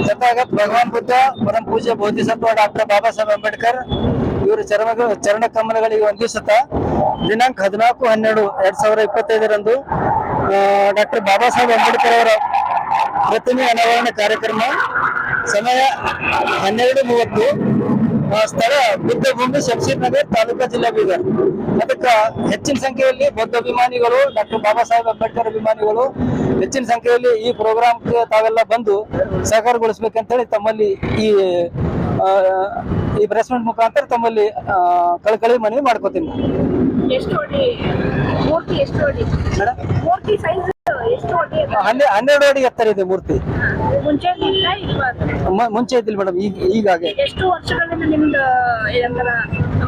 ತಥಾಗತ ಭಗವಾನ್ ಬುದ್ಧ ಪರಂ ಪೂಜ್ಯ ಬೋಧಿಸತ್ವ ಡಾಕ್ಟರ್ ಬಾಬಾ ಸಾಹೇಬ್ ಅಂಬೇಡ್ಕರ್ ಇವರ ಚರಣ ಕಮಲಗಳಿಗೆ ವಂದಿಸುತ್ತಾ ದಿನಾಂಕ 14/12/2025 ಡಾಕ್ಟರ್ ಬಾಬಾ ಸಾಹೇಬ್ ಅಂಬೇಡ್ಕರ್ ಅವರ ಪ್ರತಿಮೆ ಅನಾವರಣ ಕಾರ್ಯಕ್ರಮ ಸಮಯ 12:30 ಸ್ಥಳ ಬುದ್ಧ ಭೂಮಿ ಶಂಶೀರ್ ನಗರ್ ತಾಲೂಕಾ ಜಿಲ್ಲಾ ಬೀದರ್. ಅದಕ್ಕೆ ಹೆಚ್ಚಿನ ಸಂಖ್ಯೆಯಲ್ಲಿ ಬೌದ್ಧ ಅಭಿಮಾನಿಗಳು ಡಾಕ್ಟರ್ ಬಾಬಾ ಸಾಹೇಬ್ ಅಂಬೇಡ್ಕರ್ ಅಭಿಮಾನಿಗಳು ಹೆಚ್ಚಿನ ಸಂಖ್ಯೆಯಲ್ಲಿ ಈ ಪ್ರೋಗ್ರಾಮ್ಗೆ ತಾವೆಲ್ಲ ಬಂದು ಸಹಕಾರಗೊಳಿಸಬೇಕಂತ ಹೇಳಿ ತಮ್ಮಲ್ಲಿ ಈ ಪ್ರೆಸ್ ಮೀಟ್ ಮುಖಾಂತರ ತಮ್ಮಲ್ಲಿ ಕಳಕಳಿ ಮನವಿ ಮಾಡ್ಕೋತೀನಿ. ಎಷ್ಟು ಅಡಿ ಮೂರ್ತಿ? ಎಷ್ಟು ಅಡಿ ಮೂರ್ತಿ ಸೈಜ್? ಎಷ್ಟು ಅಡಿ? 12 ಅಡಿ ಎತ್ತರ ಇದೆ ಮೂರ್ತಿ. ಮುಂಚೆ ಇದ್ದಿಲ್ಲ ಮೇಡಮ್, ಈಗಾಗೆ. ಎಷ್ಟು ವರ್ಷಗಳಿಂದ ನಿಮ್ದು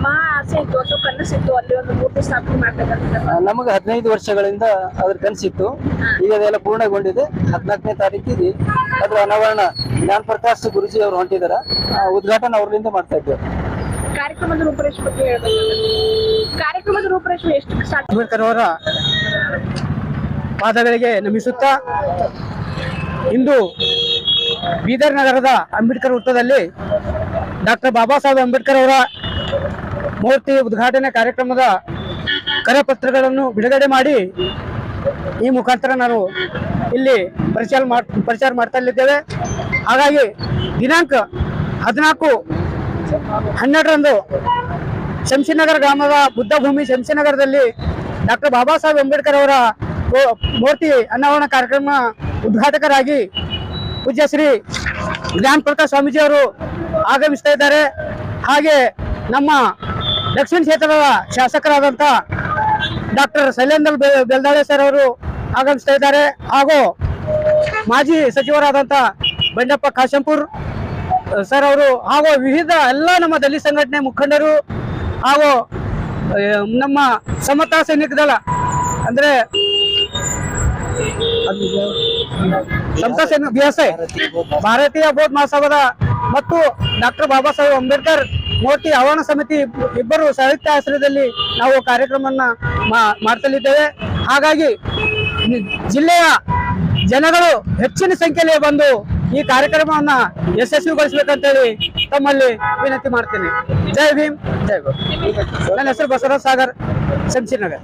ಮಹಾ ಆಸೆ ಇತ್ತು ಅಥವಾ ಕನಸಿತ್ತು ಅಲ್ಲಿ ಒಂದು ಮೂರ್ತಿ ಸ್ಥಾಪನೆ ಮಾಡ್ಬೇಕಂತ? ನಮಗೆ 15 ವರ್ಷಗಳಿಂದ ಅದ್ರ ಕನಸಿತ್ತು. ಈಗ ಅದೆಲ್ಲ ಪೂರ್ಣಗೊಂಡಿದೆ. 14ನೇ ತಾರೀಕಿಗೆ ಅದ್ರ ಅನಾವರಣ ಜ್ಞಾನ ಪ್ರಕಾಶ್ ಗುರುಜಿ ಅವರು ಹೊಂಟಿದಾರ. ಉದ್ಘಾಟನೆ ಅವರಿಂದ ಮಾಡ್ತಾ ಇದ್ದೇವೆ. ಕಾರ್ಯಕ್ರಮದ ರೂಪರೇಷೆ ಬಗ್ಗೆ ಹೇಳ್ಬೇಕು. ಕಾರ್ಯಕ್ರಮದ ರೂಪರೇಷೆ ಎಷ್ಟು? ಅಂಬೇಡ್ಕರ್ ಅವರ ಪಾದಗಳಿಗೆ ನಮಿಸುತ್ತಾ ಇಂದು ಬೀದರ್ ನಗರದ ಅಂಬೇಡ್ಕರ್ ವೃತ್ತದಲ್ಲಿ ಡಾಕ್ಟರ್ ಬಾಬಾ ಸಾಹೇಬ್ ಅಂಬೇಡ್ಕರ್ ಅವರ ಮೂರ್ತಿ ಉದ್ಘಾಟನೆ ಕಾರ್ಯಕ್ರಮದ ಕರಪತ್ರಗಳನ್ನು ಬಿಡುಗಡೆ ಮಾಡಿ ಈ ಮುಖಾಂತರ ನಾನು ಇಲ್ಲಿ ಪ್ರಚಾರ ಮಾಡ್ತಾ ಇದ್ದೇವೆ. ಹಾಗಾಗಿ ದಿನಾಂಕ 14/12 ಶಂಶಿನಗರ ಗ್ರಾಮದ ಬುದ್ಧ ಭೂಮಿ ಶಂಶಿನಗರದಲ್ಲಿ ಡಾಕ್ಟರ್ ಬಾಬಾ ಸಾಹೇಬ್ ಅಂಬೇಡ್ಕರ್ ಅವರ ಮೂರ್ತಿ ಅನಾವರಣ ಕಾರ್ಯಕ್ರಮ ಉದ್ಘಾಟಕರಾಗಿ ಪೂಜ್ಯ ಶ್ರೀ ಜ್ಞಾನ ಪ್ರಕಾಶ್ ಸ್ವಾಮೀಜಿ ಅವರು ಆಗಮಿಸ್ತಾ ಇದ್ದಾರೆ. ಹಾಗೆ ನಮ್ಮ ದಕ್ಷಿಣ ಕ್ಷೇತ್ರದ ಶಾಸಕರಾದಂಥ ಡಾಕ್ಟರ್ ಶೈಲೇಂದ್ರ ಬೆಲ್ದಾಳೆ ಸರ್ ಅವರು ಆಗಮಿಸ್ತಾ ಇದ್ದಾರೆ. ಹಾಗೂ ಮಾಜಿ ಸಚಿವರಾದಂಥ ಬಂಡೆಪ್ಪ ಕಾಶಂಪುರ್ ಸರ್ ಅವರು ಹಾಗೂ ವಿವಿಧ ಎಲ್ಲ ನಮ್ಮ ದಲಿತ ಸಂಘಟನೆ ಮುಖಂಡರು ಹಾಗೂ ನಮ್ಮ ಸಮತಾ ಸೈನಿಕ ದಳ ಅಂದ್ರೆ ಸಮತಾ ಸೈನಿಕ BSI ಭಾರತೀಯ ಬೌದ್ಧ ಮಹಾಸಭಾದ ಮತ್ತು ಡಾಕ್ಟರ್ ಬಾಬಾ ಸಾಹೇಬ್ ಅಂಬೇಡ್ಕರ್ ಮೂರ್ತಿ ಆವರಣ ಸಮಿತಿ ಇಬ್ಬರು ಸಾಹಿತ್ಯ ಆಶ್ರಯದಲ್ಲಿ ನಾವು ಕಾರ್ಯಕ್ರಮವನ್ನ ಮಾಡ್ತಲಿದ್ದೇವೆ. ಹಾಗಾಗಿ ಜಿಲ್ಲೆಯ ಜನಗಳು ಹೆಚ್ಚಿನ ಸಂಖ್ಯೆಯಲ್ಲಿ ಬಂದು ಈ ಕಾರ್ಯಕ್ರಮವನ್ನ ಯಶಸ್ವಿಗೊಳಿಸಬೇಕಂತೇಳಿ ತಮ್ಮಲ್ಲಿ ವಿನಂತಿ ಮಾಡ್ತೀನಿ. ಜೈ ಭೀಮ್, ಜೈ ಗೋ. ನನ್ನ ಹೆಸರು ಬಸವರಾಜ್ ಸಾಗರ್, ಶಂಶೀರ್ ನಗರ್.